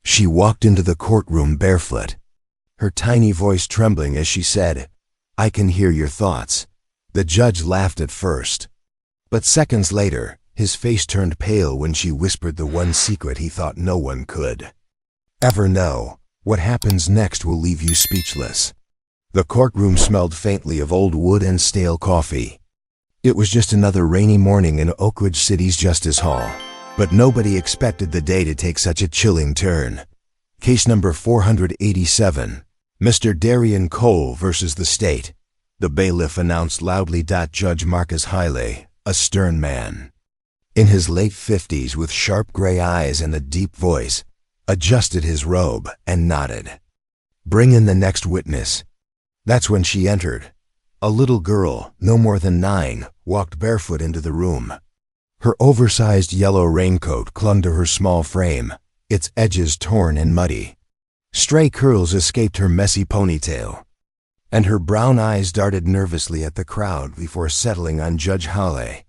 She walked into the courtroom barefoot, her tiny voice trembling as she said, "I can hear your thoughts." The judge laughed at first, but seconds later, his face turned pale when she whispered the one secret he thought no one could ever know. "What happens next will leave you speechless." The courtroom smelled faintly of old wood and stale coffee. It was just another rainy morning in Oak Ridge City's Justice Hall, but nobody expected the day to take such a chilling turn. Case number 487, Mr. Darian Cole versus the state, the bailiff announced loudly. Judge Marcus Hiley, a stern man, in his late 50s with sharp gray eyes and a deep voice, adjusted his robe and nodded. "Bring in the next witness." That's when she entered. A little girl, no more than 9, walked barefoot into the room. Her oversized yellow raincoat clung to her small frame, its edges torn and muddy. Stray curls escaped her messy ponytail, and her brown eyes darted nervously at the crowd before settling on Judge Hawley.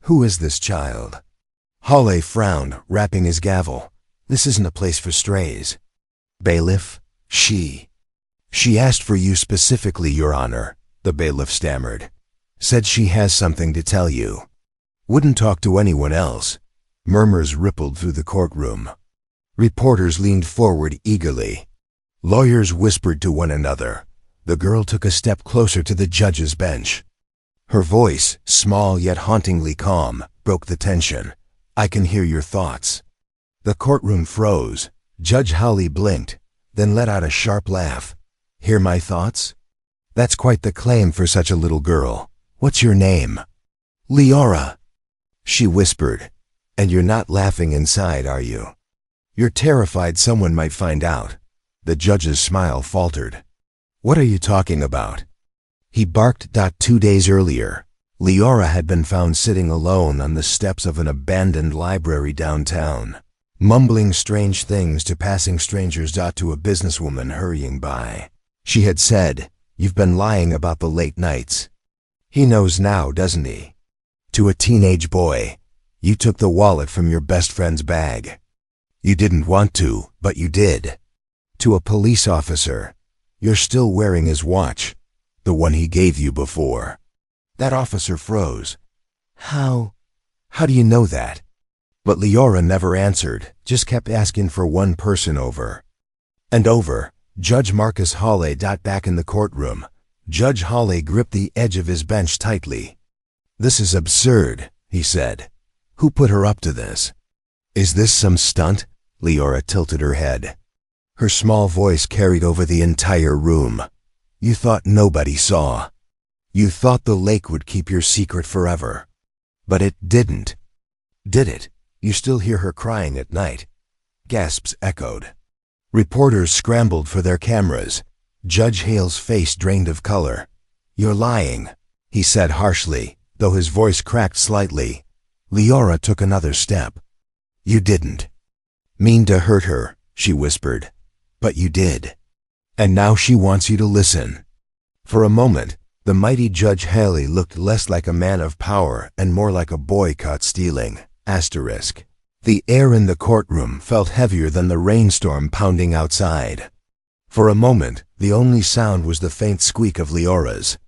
"Who is this child?" Hawley frowned, rapping his gavel. "This isn't a place for strays." "Bailiff, she asked for you specifically, Your Honor," the bailiff stammered. "Said she has something to tell you. Wouldn't talk to anyone else." Murmurs rippled through the courtroom. Reporters leaned forward eagerly. Lawyers whispered to one another. The girl took a step closer to the judge's bench. Her voice, small yet hauntingly calm, broke the tension. "I can hear your thoughts." The courtroom froze. Judge Hawley blinked, then let out a sharp laugh. "Hear my thoughts? That's quite the claim for such a little girl. What's your name?" "Leora," she whispered. "And you're not laughing inside, are you? You're terrified someone might find out." The judge's smile faltered. "What are you talking about?" He barked. 2 days earlier, Leora had been found sitting alone on the steps of an abandoned library downtown, mumbling strange things to passing strangers. To a businesswoman hurrying by, she had said, "You've been lying about the late nights." He knows now, doesn't he? To a teenage boy, "You took the wallet from your best friend's bag. You didn't want to, but you did." To a police officer, "You're still wearing his watch, the one he gave you before." That officer froze. How do you know that?" But Leora never answered, just kept asking for one person over and over. Judge Marcus Hawley. Back in the courtroom, Judge Hawley gripped the edge of his bench tightly. "This is absurd," he said. "Who put her up to this? Is this some stunt?" Leora tilted her head. Her small voice carried over the entire room. "You thought nobody saw. You thought the lake would keep your secret forever. But it didn't. Did it? You still hear her crying at night." Gasps echoed. Reporters scrambled for their cameras. Judge Hale's face drained of color. "You're lying," he said harshly, though his voice cracked slightly. Leora took another step. "You didn't mean to hurt her," she whispered. "But you did. And now she wants you to listen." For a moment, the mighty Judge Haley looked less like a man of power and more like a boy caught stealing. Asterisk. The air in the courtroom felt heavier than the rainstorm pounding outside. For a moment, the only sound was the faint squeak of Leora's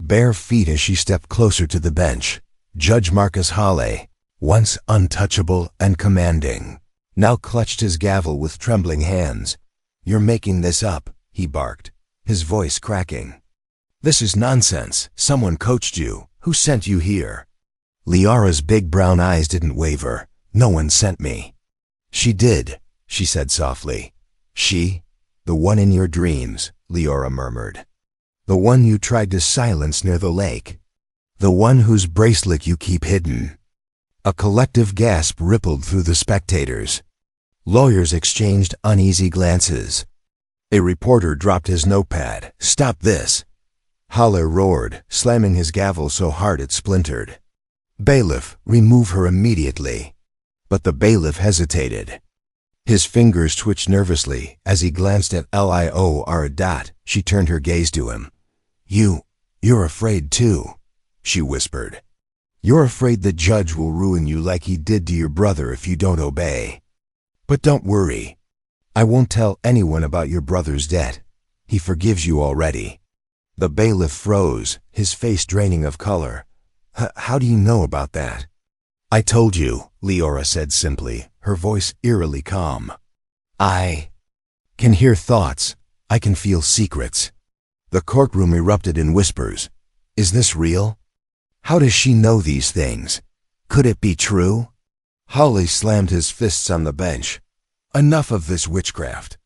bare feet as she stepped closer to the bench. Judge Marcus Hawley, once untouchable and commanding, now clutched his gavel with trembling hands. "You're making this up," he barked, his voice cracking. "This is nonsense. Someone coached you. Who sent you here?" Leora's big brown eyes didn't waver. "No one sent me." "She did," she said softly. "She? The one in your dreams," Leora murmured. "The one you tried to silence near the lake. The one whose bracelet you keep hidden." A collective gasp rippled through the spectators. Lawyers exchanged uneasy glances. A reporter dropped his notepad. "Stop this!" Hawley roared, slamming his gavel so hard it splintered. "Bailiff, remove her immediately." But the bailiff hesitated. His fingers twitched nervously as he glanced at Lior. She turned her gaze to him. You're afraid too," she whispered. "You're afraid the judge will ruin you like he did to your brother if you don't obey. But don't worry. I won't tell anyone about your brother's debt. He forgives you already." The bailiff froze, his face draining of color. How do you know about that?" "I told you," Leora said simply, her voice eerily calm. "I can hear thoughts. I can feel secrets." The courtroom erupted in whispers. Is this real? How does she know these things? Could it be true? Holly slammed his fists on the bench. "Enough of this witchcraft.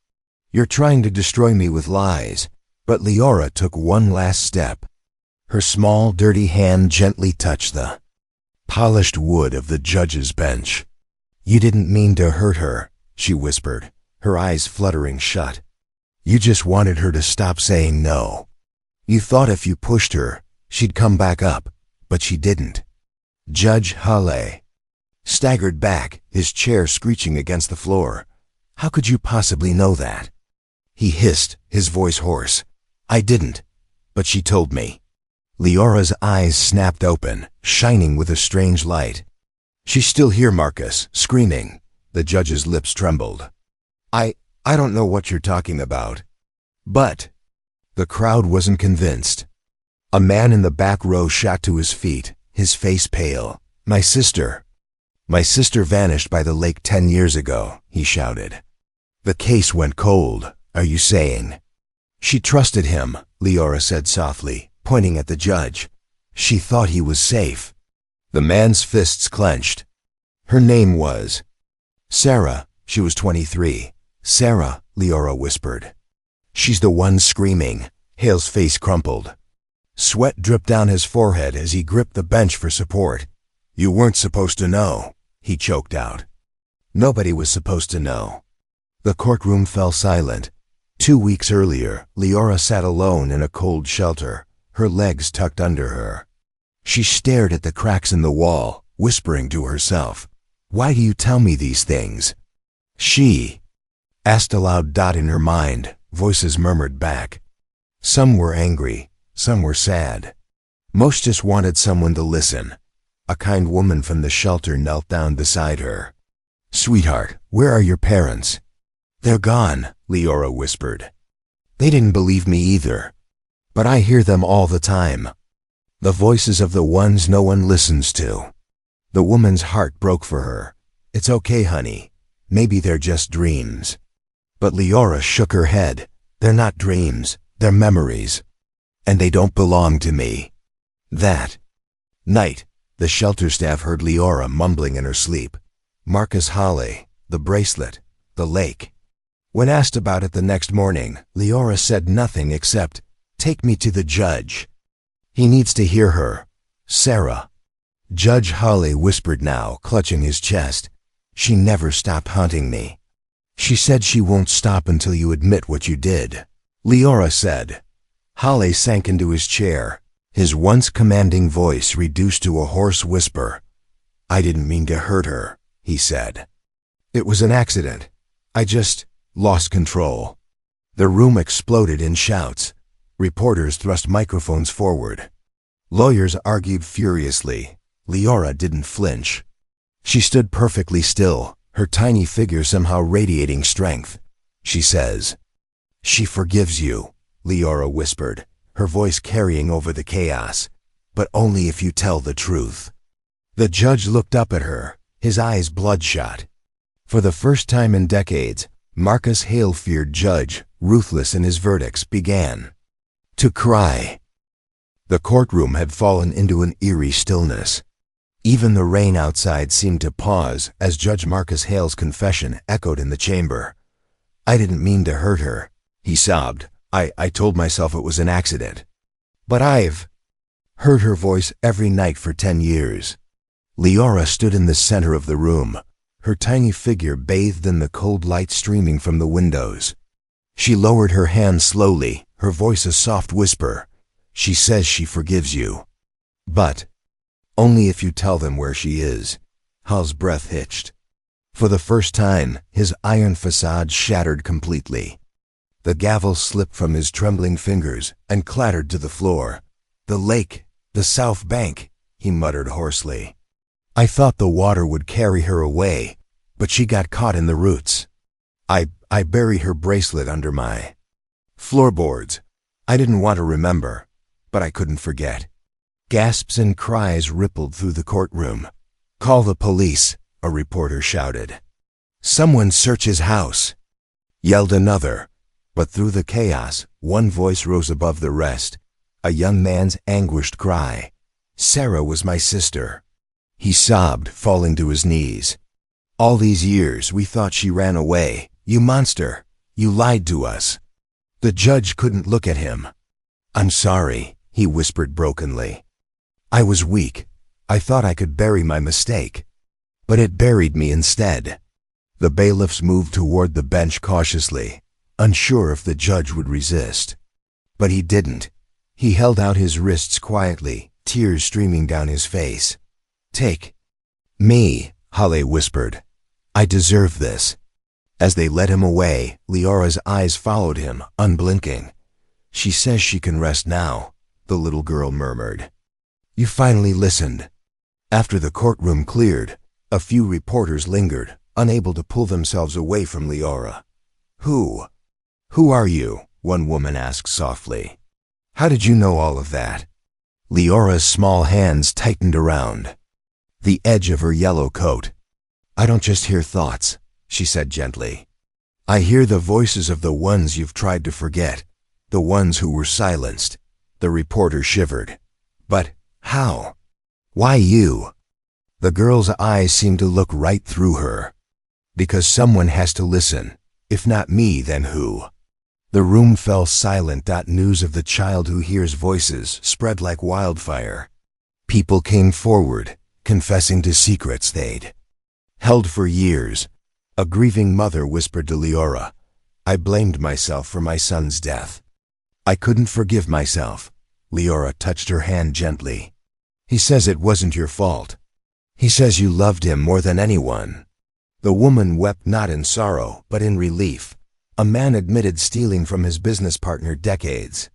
You're trying to destroy me with lies." But Leora took one last step. Her small, dirty hand gently touched the polished wood of the judge's bench. "You didn't mean to hurt her," she whispered, her eyes fluttering shut. "You just wanted her to stop saying no. You thought if you pushed her, she'd come back up, but she didn't." Judge Halle staggered back, his chair screeching against the floor. "How could you possibly know that?" He hissed, his voice hoarse. "I didn't, but she told me." Leora's eyes snapped open, shining with a strange light. "She's still here, Marcus, screaming." The judge's lips trembled. I don't know what you're talking about." "But—" The crowd wasn't convinced. A man in the back row shot to his feet, his face pale. My sister vanished by the lake 10 years ago," he shouted. The case went cold. "Are you saying—" "She trusted him," Leora said softly, pointing at the judge. "She thought he was safe." The man's fists clenched. "Her name was—" "Sarah. She was 23. "Sarah," Leora whispered. "She's the one screaming." Hale's face crumpled. Sweat dripped down his forehead as he gripped the bench for support. "You weren't supposed to know," he choked out. Nobody was supposed to know. The courtroom fell silent. 2 weeks earlier, Leora sat alone in a cold shelter, her legs tucked under her. She stared at the cracks in the wall, whispering to herself, "Why do you tell me these things?" She asked aloud. In her mind, voices murmured back. Some were angry, some were sad. Most just wanted someone to listen. A kind woman from the shelter knelt down beside her. "Sweetheart, where are your parents?" "They're gone," Leora whispered. "They didn't believe me either. But I hear them all the time. The voices of the ones no one listens to." The woman's heart broke for her. "It's okay, honey. Maybe they're just dreams." But Leora shook her head. "They're not dreams. They're memories. And they don't belong to me." That night, the shelter staff heard Leora mumbling in her sleep. Marcus Halle, the bracelet, the lake. When asked about it the next morning, Leora said nothing except, "Take me to the judge. He needs to hear her. Sarah." Judge Halle whispered now, clutching his chest. "She never stopped haunting me. She said she won't stop until you admit what you did." Leora said. Halle sank into his chair, his once commanding voice reduced to a hoarse whisper. "I didn't mean to hurt her," he said. "It was an accident. I just lost control." The room exploded in shouts. Reporters thrust microphones forward. Lawyers argued furiously. Leora didn't flinch. She stood perfectly still, her tiny figure somehow radiating strength. "She says—" "She forgives you," Leora whispered, her voice carrying over the chaos. "But only if you tell the truth." The judge looked up at her, his eyes bloodshot. For the first time in decades, Marcus Hale-feared judge, ruthless in his verdicts, began to cry. The courtroom had fallen into an eerie stillness. Even the rain outside seemed to pause as Judge Marcus Hale's confession echoed in the chamber. "I didn't mean to hurt her," he sobbed. I told myself it was an accident. But I've heard her voice every night for 10 years. Leora stood in the center of the room, her tiny figure bathed in the cold light streaming from the windows. She lowered her hand slowly, her voice a soft whisper. "She says she forgives you. But only if you tell them where she is." Hal's breath hitched. For the first time, his iron facade shattered completely. The gavel slipped from his trembling fingers and clattered to the floor. "The lake, the south bank," he muttered hoarsely. "I thought the water would carry her away, but she got caught in the roots. I bury her bracelet under my floorboards. I didn't want to remember, but I couldn't forget. Gasps and cries rippled through the courtroom. Call the police, a reporter shouted. Someone search his house, yelled another. But through the chaos, one voice rose above the rest, a young man's anguished cry. Sarah was my sister. He sobbed, falling to his knees. All these years we thought she ran away. You monster! You lied to us. The judge couldn't look at him. I'm sorry, he whispered brokenly. I was weak. I thought I could bury my mistake. But it buried me instead. The bailiffs moved toward the bench cautiously, unsure if the judge would resist. But he didn't. He held out his wrists quietly, tears streaming down his face. Take me, Halle whispered. I deserve this. As they led him away, Leora's eyes followed him, unblinking. She says she can rest now, the little girl murmured. You finally listened. After the courtroom cleared, a few reporters lingered, unable to pull themselves away from Leora. Who are you? One woman asked softly. How did you know all of that? Leora's small hands tightened around the edge of her yellow coat. I don't just hear thoughts, she said gently. I hear the voices of the ones you've tried to forget, the ones who were silenced. The reporter shivered. But how? Why you? The girl's eyes seemed to look right through her. Because someone has to listen. If not me, then who? The room fell silent. News of the child who hears voices spread like wildfire. People came forward, confessing to secrets they'd held for years. A grieving mother whispered to Leora, I blamed myself for my son's death. I couldn't forgive myself. Leora touched her hand gently. He says it wasn't your fault. He says you loved him more than anyone. The woman wept not in sorrow, but in relief. A man admitted stealing from his business partner decades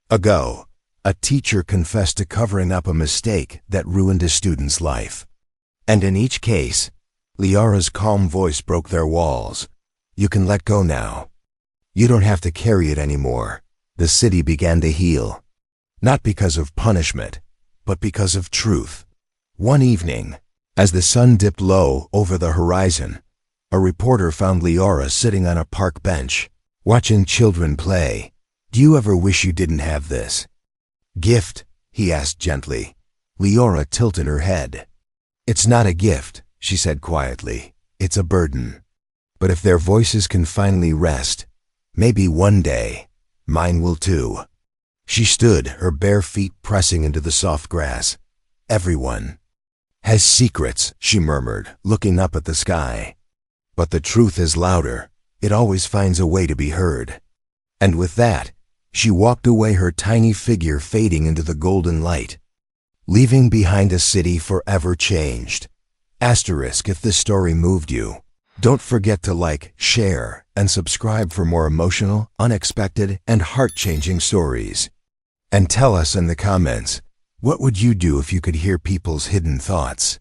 ago. A teacher confessed to covering up a mistake that ruined a student's life. And in each case, Leora's calm voice broke their walls. You can let go now. You don't have to carry it anymore. The city began to heal. Not because of punishment, but because of truth. One evening, as the sun dipped low over the horizon, a reporter found Leora sitting on a park bench, watching children play. Do you ever wish you didn't have this gift? He asked gently. Leora tilted her head. It's not a gift, she said quietly. It's a burden. But if their voices can finally rest, maybe one day, mine will too. She stood, her bare feet pressing into the soft grass. Everyone has secrets, she murmured, looking up at the sky. But the truth is louder. It always finds a way to be heard. And with that, she walked away, her tiny figure fading into the golden light, leaving behind a city forever changed. Asterisk if this story moved you. Don't forget to like, share, and subscribe for more emotional, unexpected, and heart-changing stories. And tell us in the comments, what would you do if you could hear people's hidden thoughts?